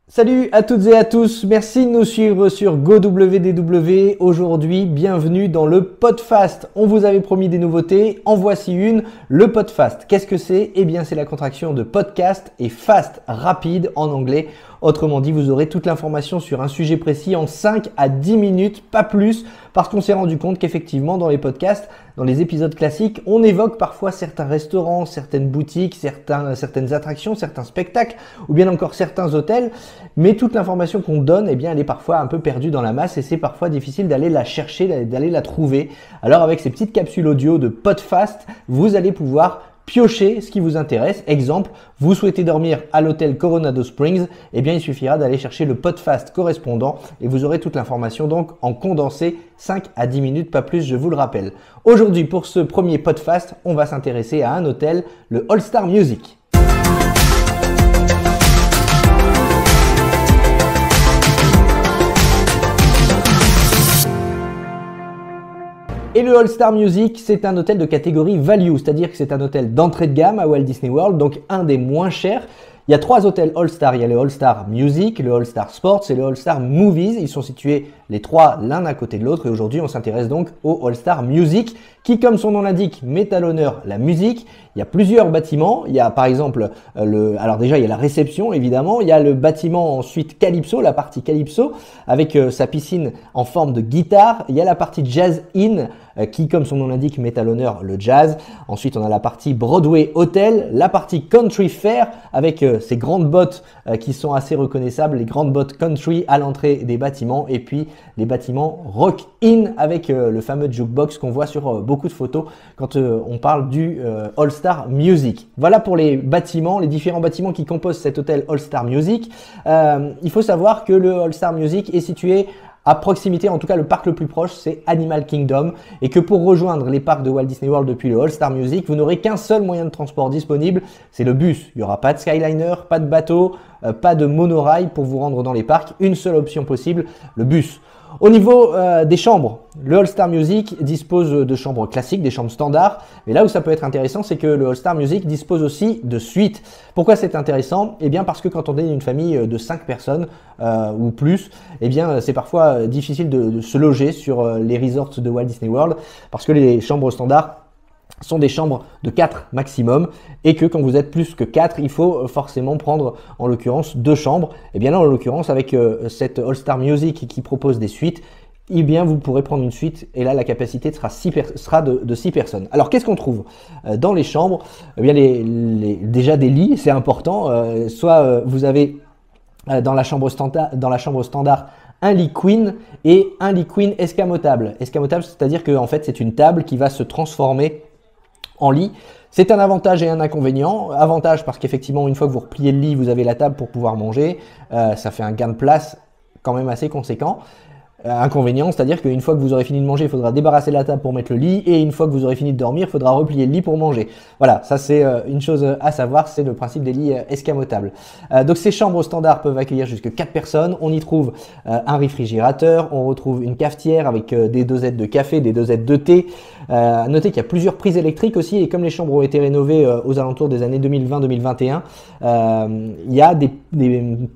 Salut à toutes et à tous, merci de nous suivre sur GoWDW. Aujourd'hui, bienvenue dans le Podfast. On vous avait promis des nouveautés, en voici une, le Podfast. Qu'est-ce que c'est? Eh bien, c'est la contraction de podcast et fast, rapide en anglais. Autrement dit, vous aurez toute l'information sur un sujet précis en 5 à 10 minutes, pas plus, parce qu'on s'est rendu compte qu'effectivement, dans les podcasts, dans les épisodes classiques, on évoque parfois certains restaurants, certaines boutiques, certaines attractions, certains spectacles, ou bien encore certains hôtels, mais toute l'information qu'on donne, eh bien, elle est parfois un peu perdue dans la masse et c'est parfois difficile d'aller la chercher, d'aller la trouver. Alors avec ces petites capsules audio de Podfast, vous allez pouvoir piochez ce qui vous intéresse. Exemple, vous souhaitez dormir à l'hôtel Coronado Springs, eh bien il suffira d'aller chercher le Podfast correspondant et vous aurez toute l'information donc en condensé 5 à 10 minutes, pas plus, je vous le rappelle. Aujourd'hui, pour ce premier Podfast, on va s'intéresser à un hôtel, le All Star Music. Et le All Star Music, c'est un hôtel de catégorie value, c'est-à-dire que c'est un hôtel d'entrée de gamme à Walt Disney World, donc un des moins chers. Il y a 3 hôtels All Star, il y a le All Star Music, le All Star Sports et le All Star Movies. Ils sont situés les 3 l'un à côté de l'autre et aujourd'hui on s'intéresse donc au All Star Music qui, comme son nom l'indique, met à l'honneur la musique. Il y a plusieurs bâtiments, il y a par exemple alors déjà il y a la réception évidemment, il y a le bâtiment ensuite Calypso, la partie Calypso avec sa piscine en forme de guitare, il y a la partie Jazz Inn qui, comme son nom l'indique, met à l'honneur le jazz. Ensuite on a la partie Broadway Hotel, la partie Country Fair avec ces grandes bottes qui sont assez reconnaissables, les grandes bottes country à l'entrée des bâtiments et puis les bâtiments Rock Inn avec le fameux jukebox qu'on voit sur beaucoup de photos quand on parle du All Star Music. Voilà pour les bâtiments, les différents bâtiments qui composent cet hôtel All Star Music. Il faut savoir que le All Star Music est situé à proximité, en tout cas le parc le plus proche, c'est Animal Kingdom et que pour rejoindre les parcs de Walt Disney World depuis le All Star Music, vous n'aurez qu'un seul moyen de transport disponible, c'est le bus. Il n'y aura pas de Skyliner, pas de bateau, pas de monorail pour vous rendre dans les parcs, une seule option possible, le bus. Au niveau des chambres, le All Star Music dispose de chambres classiques, des chambres standards. Mais là où ça peut être intéressant, c'est que le All Star Music dispose aussi de suites. Pourquoi c'est intéressant? Eh bien parce que quand on est une famille de 5 personnes ou plus, eh bien c'est parfois difficile de se loger sur les resorts de Walt Disney World parce que les chambres standards sont des chambres de 4 maximum et que quand vous êtes plus que 4, il faut forcément prendre en l'occurrence 2 chambres. Et bien là en l'occurrence avec cette All Star Music qui propose des suites, eh bien vous pourrez prendre une suite et là la capacité sera de 6 personnes. Alors qu'est-ce qu'on trouve dans les chambres? Eh bien déjà des lits, c'est important. Soit vous avez dans la chambre standard un lit queen et un lit queen escamotable. Escamotable, c'est-à-dire que en fait c'est une table qui va se transformer en lit. C'est un avantage et un inconvénient. Avantage parce qu'effectivement, une fois que vous repliez le lit, vous avez la table pour pouvoir manger. Ça fait un gain de place quand même assez conséquent. Inconvénient, c'est-à-dire qu'une fois que vous aurez fini de manger, il faudra débarrasser la table pour mettre le lit et une fois que vous aurez fini de dormir, il faudra replier le lit pour manger. Voilà, ça c'est une chose à savoir, c'est le principe des lits escamotables. Donc ces chambres standards peuvent accueillir jusque 4 personnes. On y trouve un réfrigérateur, on retrouve une cafetière avec des dosettes de café, des dosettes de thé. Notez qu'il y a plusieurs prises électriques aussi et comme les chambres ont été rénovées aux alentours des années 2020-2021, il y a des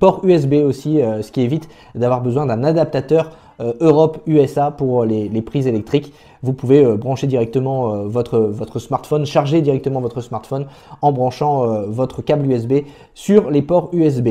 ports USB aussi, ce qui évite d'avoir besoin d'un adaptateur Europe-USA pour les prises électriques. Vous pouvez brancher directement votre smartphone, charger directement votre smartphone en branchant votre câble USB sur les ports USB.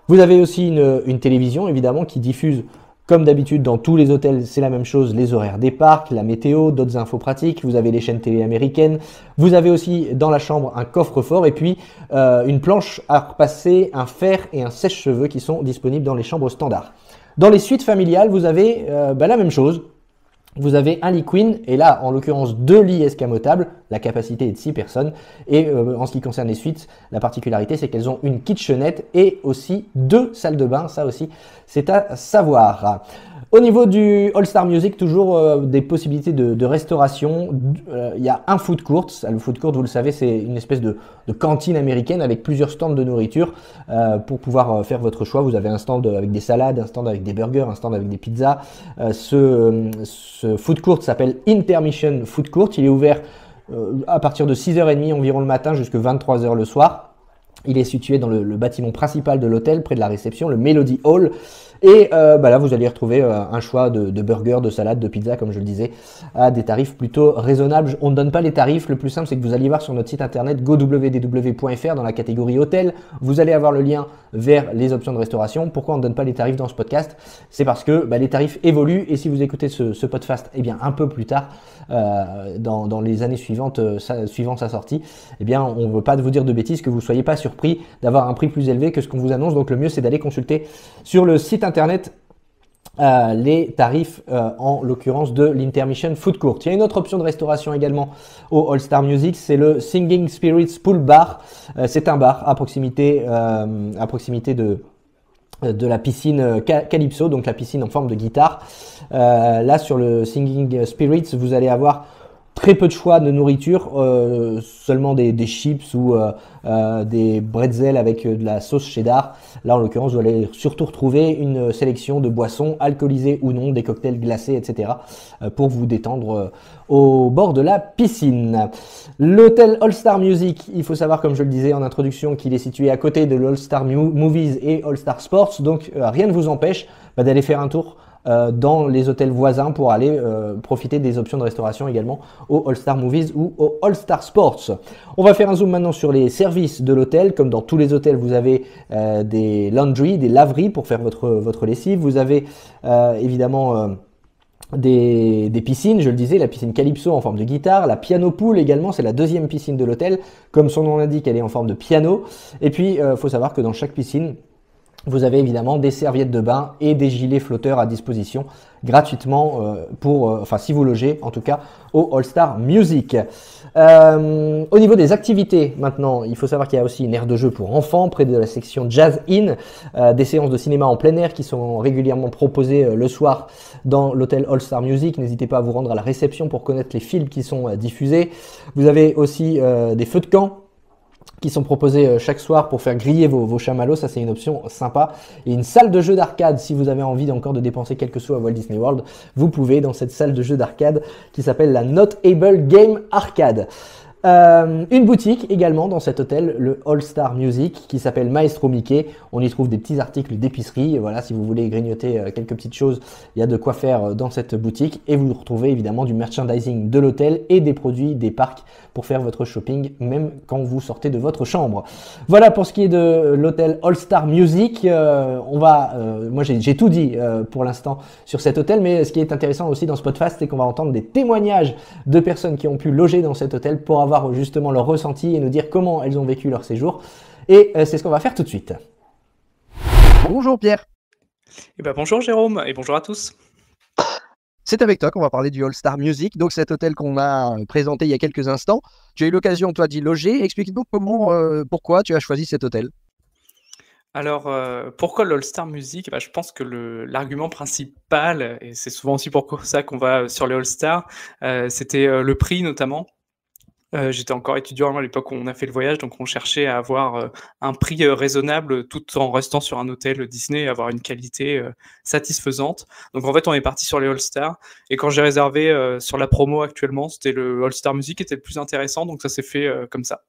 Vous avez aussi une télévision évidemment qui diffuse comme d'habitude dans tous les hôtels, c'est la même chose, les horaires des parcs, la météo, d'autres infos pratiques, vous avez les chaînes télé américaines, vous avez aussi dans la chambre un coffre-fort et puis une planche à repasser, un fer et un sèche-cheveux qui sont disponibles dans les chambres standards. Dans les suites familiales, vous avez la même chose. Vous avez un lit queen et là, en l'occurrence, 2 lits escamotables. La capacité est de 6 personnes. Et en ce qui concerne les suites, la particularité, c'est qu'elles ont une kitchenette et aussi 2 salles de bain. Ça aussi, c'est à savoir. Au niveau du All Star Music, toujours des possibilités de restauration. Il y a un food court. Le food court, vous le savez, c'est une espèce de cantine américaine avec plusieurs stands de nourriture pour pouvoir faire votre choix. Vous avez un stand avec des salades, un stand avec des burgers, un stand avec des pizzas. Ce food court s'appelle Intermission Food Court. Il est ouvert à partir de 6h30 environ le matin jusqu'à 23h le soir. Il est situé dans le bâtiment principal de l'hôtel, près de la réception, le Melody Hall. Et là, vous allez retrouver un choix de burgers, de salades, de pizza, comme je le disais, à des tarifs plutôt raisonnables. On ne donne pas les tarifs. Le plus simple, c'est que vous allez voir sur notre site internet gowdw.fr dans la catégorie hôtel. Vous allez avoir le lien vers les options de restauration. Pourquoi on ne donne pas les tarifs dans ce podcast? C'est parce que les tarifs évoluent. Et si vous écoutez ce podcast un peu plus tard, dans les années suivantes, suivant sa sortie, on ne veut pas vous dire de bêtises, que vous ne soyez pas surpris d'avoir un prix plus élevé que ce qu'on vous annonce. Donc le mieux, c'est d'aller consulter sur le site internet les tarifs en l'occurrence de l'Intermission Food Court. Il y a une autre option de restauration également au All Star Music, c'est le Singing Spirits Pool Bar. C'est un bar à proximité de la piscine Calypso, donc la piscine en forme de guitare. Là sur le Singing Spirits, vous allez avoir très peu de choix de nourriture, seulement des chips ou des bretzels avec de la sauce cheddar. Là, en l'occurrence, vous allez surtout retrouver une sélection de boissons alcoolisées ou non, des cocktails glacés, etc. Pour vous détendre au bord de la piscine. L'hôtel All Star Music, il faut savoir, comme je le disais en introduction, qu'il est situé à côté de l'All Star Movies et All Star Sports. Donc, rien ne vous empêche d'aller faire un tour dans les hôtels voisins pour aller profiter des options de restauration également au All Star Movies ou au All Star Sports. On va faire un zoom maintenant sur les services de l'hôtel. Comme dans tous les hôtels, vous avez des laundry, des laveries pour faire votre lessive. Vous avez évidemment des piscines, je le disais, la piscine Calypso en forme de guitare, la piano pool également, c'est la deuxième piscine de l'hôtel. Comme son nom l'indique, elle est en forme de piano. Et puis, faut savoir que dans chaque piscine, vous avez évidemment des serviettes de bain et des gilets flotteurs à disposition gratuitement si vous logez en tout cas au All Star Music. Au niveau des activités maintenant, il faut savoir qu'il y a aussi une aire de jeu pour enfants près de la section Jazz In, des séances de cinéma en plein air qui sont régulièrement proposées le soir dans l'hôtel All Star Music. N'hésitez pas à vous rendre à la réception pour connaître les films qui sont diffusés. Vous avez aussi des feux de camp qui sont proposés chaque soir pour faire griller vos chamallows. Ça, c'est une option sympa. Et une salle de jeu d'arcade, si vous avez envie encore de dépenser quelques sous à Walt Disney World, vous pouvez dans cette salle de jeu d'arcade qui s'appelle la Not Able Game Arcade. Une boutique également dans cet hôtel, le All Star Music, qui s'appelle Maestro Mickey. On y trouve des petits articles d'épicerie. Voilà, si vous voulez grignoter quelques petites choses, il y a de quoi faire dans cette boutique. Et vous retrouvez évidemment du merchandising de l'hôtel et des produits des parcs pour faire votre shopping, même quand vous sortez de votre chambre. Voilà pour ce qui est de l'hôtel All Star Music. Moi j'ai tout dit pour l'instant sur cet hôtel, mais ce qui est intéressant aussi dans ce podcast, c'est qu'on va entendre des témoignages de personnes qui ont pu loger dans cet hôtel pour avoir justement leur ressenti et nous dire comment elles ont vécu leur séjour. Et c'est ce qu'on va faire tout de suite. Bonjour Pierre. Bonjour Jérôme et bonjour à tous. C'est avec toi qu'on va parler du All Star Music, donc cet hôtel qu'on a présenté il y a quelques instants. Tu as eu l'occasion, toi, d'y loger. Explique-nous pourquoi tu as choisi cet hôtel. Alors, pourquoi l'All Star Music? Je pense que l'argument principal, et c'est souvent aussi pour ça qu'on va sur les All Star, c'était le prix notamment. J'étais encore étudiant à l'époque où on a fait le voyage, donc on cherchait à avoir un prix raisonnable tout en restant sur un hôtel Disney et avoir une qualité satisfaisante. Donc en fait, on est parti sur les All Star. Et quand j'ai réservé sur la promo actuellement, c'était le All Star Music qui était le plus intéressant, donc ça s'est fait comme ça.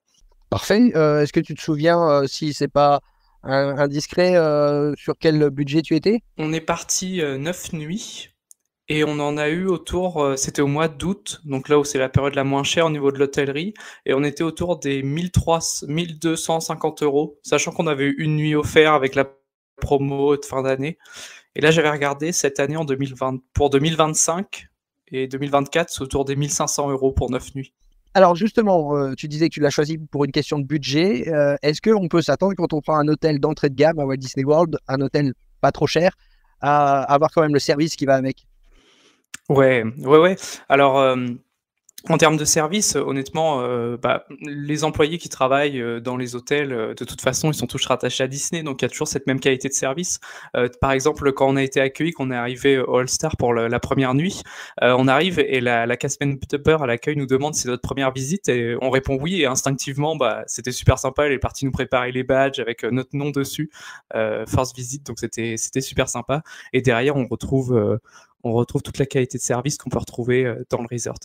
Parfait. Est-ce que tu te souviens, si c'est pas indiscret, sur quel budget tu étais? On est parti 9 nuits. Et on en a eu autour, c'était au mois d'août, donc là où c'est la période la moins chère au niveau de l'hôtellerie, et on était autour des 1250 €, sachant qu'on avait eu une nuit offerte avec la promo de fin d'année. Et là, j'avais regardé cette année pour 2025 et 2024, c'est autour des 1500 € pour 9 nuits. Alors justement, tu disais que tu l'as choisi pour une question de budget. Est-ce qu'on peut s'attendre, quand on prend un hôtel d'entrée de gamme à Walt Disney World, un hôtel pas trop cher, à avoir quand même le service qui va avec? Ouais. Alors, en termes de service, honnêtement, les employés qui travaillent dans les hôtels, de toute façon, ils sont tous rattachés à Disney, donc il y a toujours cette même qualité de service. Par exemple, quand on a été accueillis, qu'on est arrivé au All Star pour la première nuit, on arrive et la cast member à l'accueil nous demande si c'est notre première visite et on répond oui, et instinctivement, c'était super sympa. Elle est partie nous préparer les badges avec notre nom dessus, first visit, donc c'était super sympa. Et derrière, on retrouve toute la qualité de service qu'on peut retrouver dans le resort.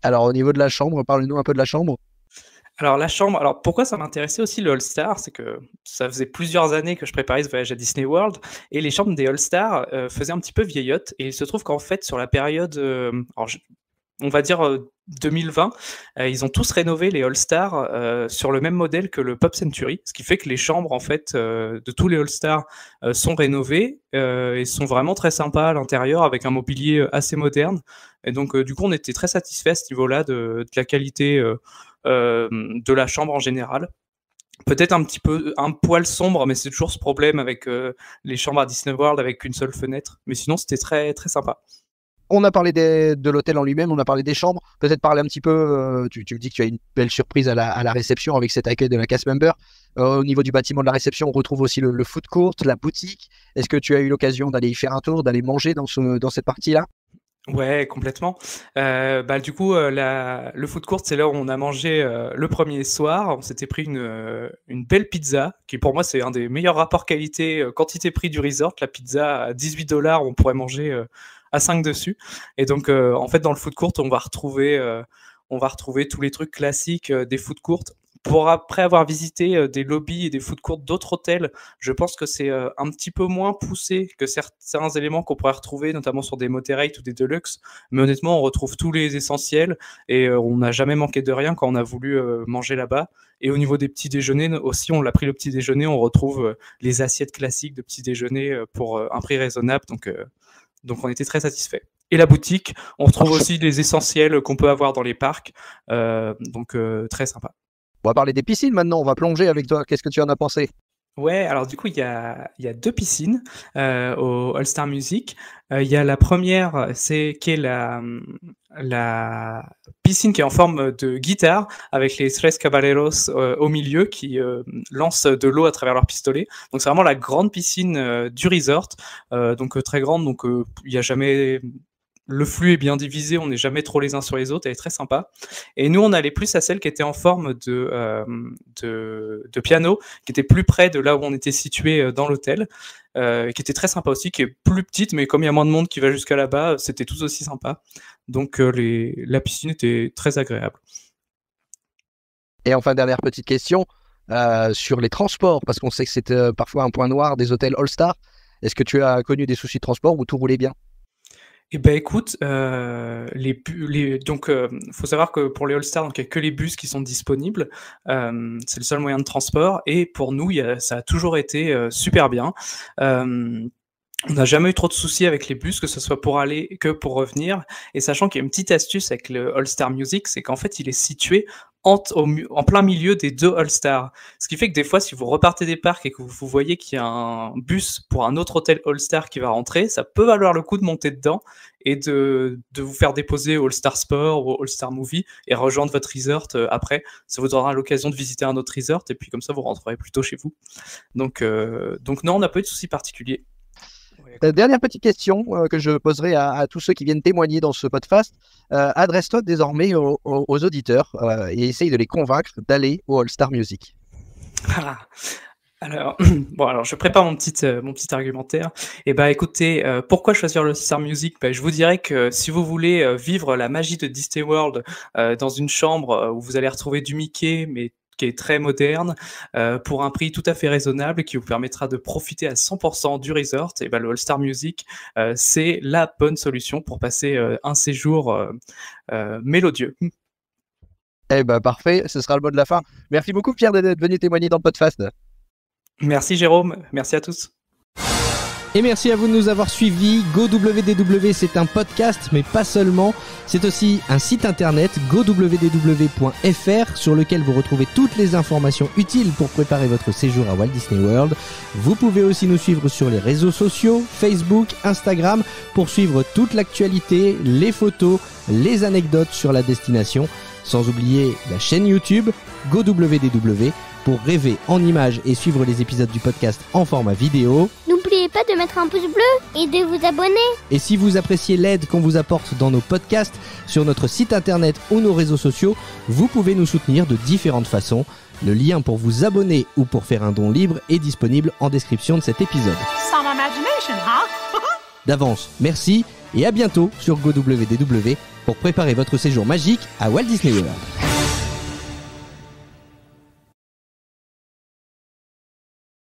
Alors au niveau de la chambre, parle-nous un peu de la chambre. Alors la chambre, alors pourquoi ça m'intéressait aussi le All-Star, c'est que ça faisait plusieurs années que je préparais ce voyage à Disney World et les chambres des All-Stars faisaient un petit peu vieillotte et il se trouve qu'en fait sur la période, on va dire 2020, ils ont tous rénové les All-Stars sur le même modèle que le Pop Century, ce qui fait que les chambres en fait de tous les All-Stars sont rénovées et sont vraiment très sympas à l'intérieur avec un mobilier assez moderne. Et donc du coup on était très satisfait à ce niveau-là de la qualité de la chambre en général. Peut-être un poil sombre, mais c'est toujours ce problème avec les chambres à Disney World avec une seule fenêtre. Mais sinon c'était très très sympa. On a parlé de l'hôtel en lui-même, on a parlé des chambres. Peut-être parler un petit peu, tu me dis que tu as une belle surprise à la réception avec cet accueil de la cast member. Au niveau du bâtiment de la réception, on retrouve aussi le food court, la boutique. Est-ce que tu as eu l'occasion d'aller y faire un tour, d'aller manger dans cette partie-là? Ouais, complètement. Du coup, le food court, c'est là où on a mangé le premier soir. On s'était pris une belle pizza, qui pour moi, c'est un des meilleurs rapports qualité-prix du resort. La pizza à $18, on pourrait manger à 5 dessus. Et donc, en fait, dans le food court, on va retrouver tous les trucs classiques des food courts. Après avoir visité des lobbies et des food courts d'autres hôtels, je pense que c'est un petit peu moins poussé que certains éléments qu'on pourrait retrouver, notamment sur des Motorrate ou des Deluxe. Mais honnêtement, on retrouve tous les essentiels et on n'a jamais manqué de rien quand on a voulu manger là-bas. Et au niveau des petits déjeuners aussi, on l'a pris le petit déjeuner, on retrouve les assiettes classiques de petit déjeuner pour un prix raisonnable. Donc on était très satisfaits. Et la boutique, on retrouve aussi les essentiels qu'on peut avoir dans les parcs. Donc très sympa. On va parler des piscines maintenant, on va plonger avec toi. Qu'est-ce que tu en as pensé? Ouais, alors du coup, il y a 2 piscines au All-Star Music. Il y a la première, qui est la piscine qui est en forme de guitare avec les Tres Caballeros au milieu qui lancent de l'eau à travers leur pistolet. Donc c'est vraiment la grande piscine du resort, donc très grande, donc il n'y a jamais... Le flux est bien divisé, on n'est jamais trop les uns sur les autres, elle est très sympa. Et nous, on allait plus à celle qui était en forme de piano, qui était plus près de là où on était situé dans l'hôtel, qui était très sympa aussi, qui est plus petite, mais comme il y a moins de monde qui va jusqu'à là-bas, c'était tout aussi sympa. Donc la piscine était très agréable. Et enfin, dernière petite question sur les transports, parce qu'on sait que c'est parfois un point noir des hôtels All-Star. Est-ce que tu as connu des soucis de transport où tout roulait bien? Eh ben écoute, faut savoir que pour les All-Stars, donc il y a que les bus qui sont disponibles. C'est le seul moyen de transport. Et pour nous, ça a toujours été super bien. On n'a jamais eu trop de soucis avec les bus, que ce soit pour aller que pour revenir. Et sachant qu'il y a une petite astuce avec le All-Star Music, c'est qu'en fait, il est situé en plein milieu des 2 All-Stars. Ce qui fait que des fois, si vous repartez des parcs et que vous voyez qu'il y a un bus pour un autre hôtel All-Star qui va rentrer, ça peut valoir le coup de monter dedans et de vous faire déposer au All-Star Sport ou au All-Star Movie et rejoindre votre resort après. Ça vous donnera l'occasion de visiter un autre resort et puis comme ça, vous rentrerez plutôt chez vous. Donc non, on n'a pas eu de soucis particuliers. Dernière petite question que je poserai à tous ceux qui viennent témoigner dans ce podcast. Adresse-toi désormais aux auditeurs et essaye de les convaincre d'aller au All-Star Music. Alors, je prépare mon petit argumentaire. Et écoutez, pourquoi choisir le All-Star Music? Je vous dirais que si vous voulez vivre la magie de Disney World dans une chambre où vous allez retrouver du Mickey, mais qui est très moderne, pour un prix tout à fait raisonnable, qui vous permettra de profiter à 100% du resort, et le All-Star Music, c'est la bonne solution pour passer un séjour mélodieux. Parfait, ce sera le mot de la fin. Merci beaucoup Pierre d'être venu témoigner dans le podcast. Merci Jérôme, merci à tous. Et merci à vous de nous avoir suivis. GoWDW, c'est un podcast, mais pas seulement. C'est aussi un site internet, gowdw.fr, sur lequel vous retrouvez toutes les informations utiles pour préparer votre séjour à Walt Disney World. Vous pouvez aussi nous suivre sur les réseaux sociaux, Facebook, Instagram, pour suivre toute l'actualité, les photos, les anecdotes sur la destination. Sans oublier la chaîne YouTube, GoWDW, pour rêver en images et suivre les épisodes du podcast en format vidéo. N'oubliez pas de mettre un pouce bleu et de vous abonner. Et si vous appréciez l'aide qu'on vous apporte dans nos podcasts, sur notre site internet ou nos réseaux sociaux, vous pouvez nous soutenir de différentes façons. Le lien pour vous abonner ou pour faire un don libre est disponible en description de cet épisode. Some imagination, huh? D'avance, merci et à bientôt sur GoWDW pour préparer votre séjour magique à Walt Disney World.